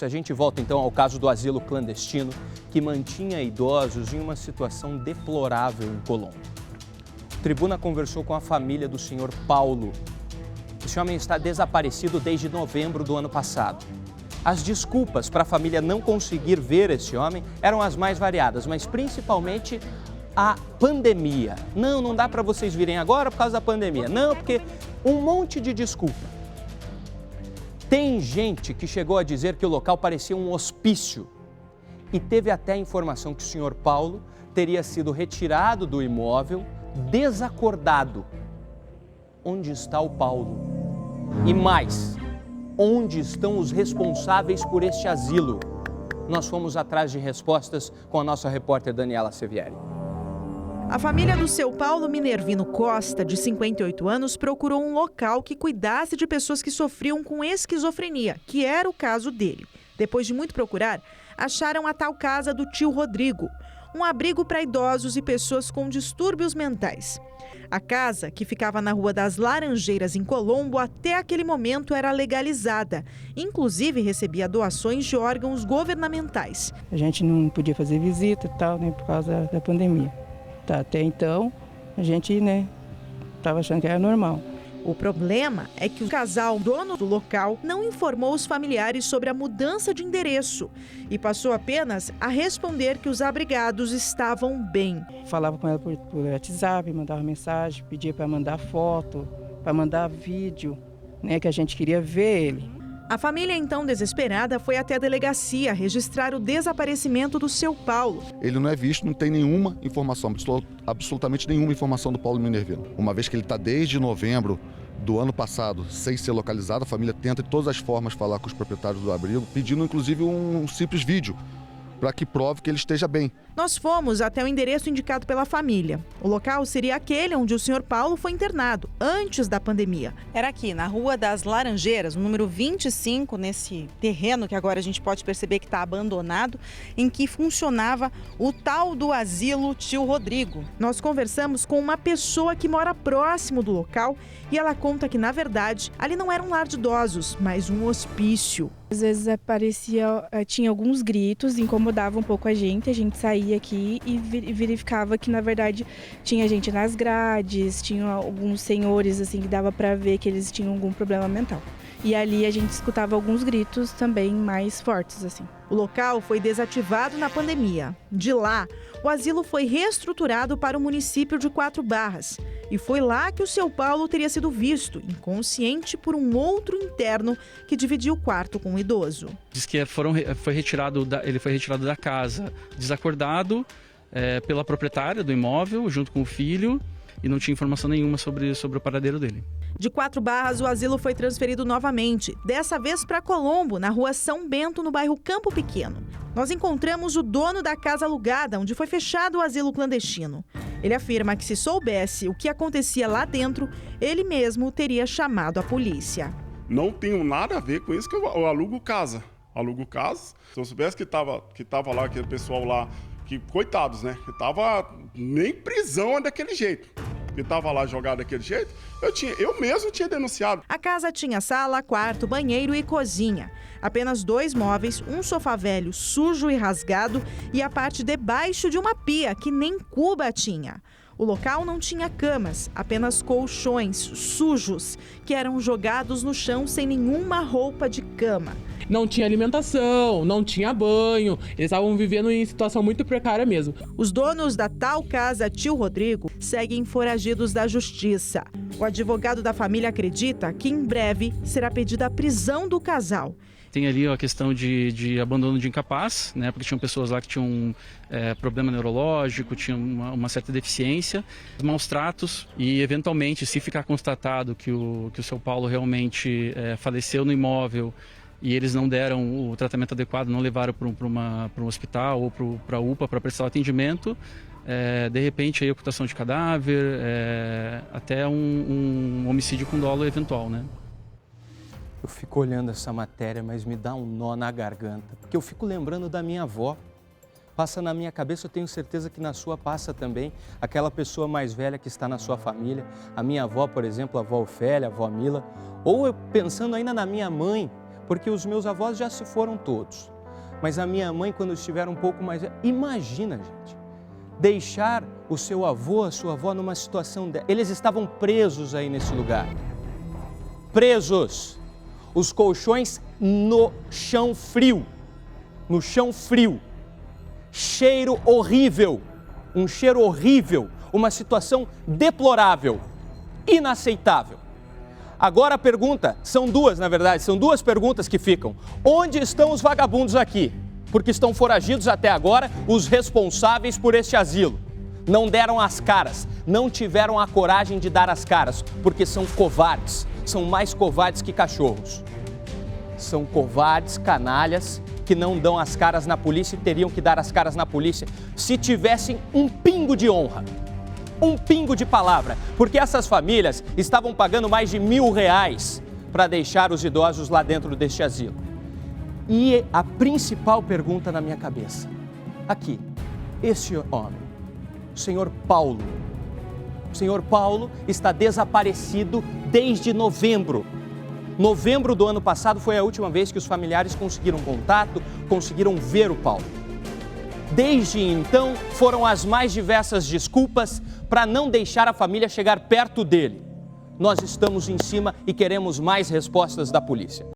A gente volta então ao caso do asilo clandestino que mantinha idosos em uma situação deplorável em Colombo. A Tribuna conversou com a família do senhor Paulo. Esse homem está desaparecido desde novembro do ano passado. As desculpas para a família não conseguir ver esse homem eram as mais variadas, mas principalmente a pandemia. Não dá para vocês virem agora por causa da pandemia. Não, porque um monte de desculpa. Tem gente que chegou a dizer que o local parecia um hospício e teve até a informação que o senhor Paulo teria sido retirado do imóvel, desacordado. Onde está o Paulo? E mais, onde estão os responsáveis por este asilo? Nós fomos atrás de respostas com a nossa repórter Daniela Sevieri. A família do seu Paulo Minervino Costa, de 58 anos, procurou um local que cuidasse de pessoas que sofriam com esquizofrenia, que era o caso dele. Depois de muito procurar, acharam a tal casa do tio Rodrigo, um abrigo para idosos e pessoas com distúrbios mentais. A casa, que ficava na Rua das Laranjeiras, em Colombo, até aquele momento era legalizada. Inclusive, recebia doações de órgãos governamentais. A gente não podia fazer visita e tal, né, por causa da pandemia. Até então, a gente, estava achando que era normal. O problema é que o casal, dono do local, não informou os familiares sobre a mudança de endereço e passou apenas a responder que os abrigados estavam bem. Falava com ela por WhatsApp, mandava mensagem, pedia para mandar foto, para mandar vídeo, que a gente queria ver ele. A família, então desesperada, foi até a delegacia registrar o desaparecimento do seu Paulo. Ele não é visto, não tem nenhuma informação, absolutamente nenhuma informação do Paulo Minervino. Uma vez que ele está desde novembro do ano passado sem ser localizado, a família tenta de todas as formas falar com os proprietários do abrigo, pedindo inclusive um simples vídeo para que prove que ele esteja bem. Nós fomos até o endereço indicado pela família. O local seria aquele onde o senhor Paulo foi internado, antes da pandemia. Era aqui, na Rua das Laranjeiras, o número 25, nesse terreno que agora a gente pode perceber que está abandonado, em que funcionava o tal do asilo tio Rodrigo. Nós conversamos com uma pessoa que mora próximo do local e ela conta que, na verdade, ali não era um lar de idosos, mas um hospício. Às vezes tinha alguns gritos, incomodava um pouco a gente saía aqui e verificava que, na verdade, tinha gente nas grades, tinha alguns senhores assim que dava para ver que eles tinham algum problema mental. E ali a gente escutava alguns gritos também mais fortes, assim. O local foi desativado na pandemia. De lá, o asilo foi reestruturado para o município de Quatro Barras. E foi lá que o seu Paulo teria sido visto, inconsciente, por um outro interno que dividia o quarto com o idoso. Diz que ele foi retirado da casa desacordado pela proprietária do imóvel, junto com o filho, e não tinha informação nenhuma sobre o paradeiro dele. De Quatro Barras, o asilo foi transferido novamente, dessa vez para Colombo, na Rua São Bento, no bairro Campo Pequeno. Nós encontramos o dono da casa alugada, onde foi fechado o asilo clandestino. Ele afirma que, se soubesse o que acontecia lá dentro, ele mesmo teria chamado a polícia. Não tenho nada a ver com isso, que eu alugo casa. Alugo casa. Se eu soubesse que tava lá, aquele pessoal lá, que coitados, né? Que tava nem prisão é daquele jeito. Que estava lá jogado daquele jeito, eu mesmo tinha denunciado. A casa tinha sala, quarto, banheiro e cozinha. Apenas 2 móveis, um sofá velho sujo e rasgado e a parte de baixo de uma pia que nem cuba tinha. O local não tinha camas, apenas colchões sujos que eram jogados no chão sem nenhuma roupa de cama. Não tinha alimentação, não tinha banho, eles estavam vivendo em situação muito precária mesmo. Os donos da tal casa tio Rodrigo seguem foragidos da justiça. O advogado da família acredita que em breve será pedida a prisão do casal. Tem ali a questão de abandono de incapaz, né, porque tinham pessoas lá que tinham problema neurológico, tinham uma certa deficiência, maus tratos e, eventualmente, se ficar constatado que o seu Paulo realmente faleceu no imóvel e eles não deram o tratamento adequado, não levaram para um hospital ou para a UPA para prestar o atendimento, de repente aí ocultação de cadáver, até um homicídio com dolo eventual, né? Eu fico olhando essa matéria, mas me dá um nó na garganta, porque eu fico lembrando da minha avó. Passa na minha cabeça, eu tenho certeza que na sua passa também, aquela pessoa mais velha que está na sua família. A minha avó, por exemplo, a avó Ofélia, a avó Mila, ou eu pensando ainda na minha mãe, porque os meus avós já se foram todos. Mas a minha mãe, quando estiver um pouco mais... Imagina, gente, deixar o seu avô, a sua avó numa situação... Eles estavam presos aí nesse lugar. Presos. Os colchões no chão frio. No chão frio. Cheiro horrível. Um cheiro horrível. Uma situação deplorável. Inaceitável. Agora a pergunta, são duas na verdade, são duas perguntas que ficam. Onde estão os vagabundos aqui? Porque estão foragidos até agora os responsáveis por este asilo. Não deram as caras, não tiveram a coragem de dar as caras, porque são covardes, são mais covardes que cachorros. São covardes, canalhas, que não dão as caras na polícia e teriam que dar as caras na polícia se tivessem um pingo de honra. Um pingo de palavra, porque essas famílias estavam pagando mais de R$1.000 para deixar os idosos lá dentro deste asilo. E a principal pergunta na minha cabeça, aqui, esse homem, o senhor Paulo. O senhor Paulo está desaparecido desde novembro. Novembro do ano passado foi a última vez que os familiares conseguiram contato, conseguiram ver o Paulo. Desde então, foram as mais diversas desculpas para não deixar a família chegar perto dele. Nós estamos em cima e queremos mais respostas da polícia.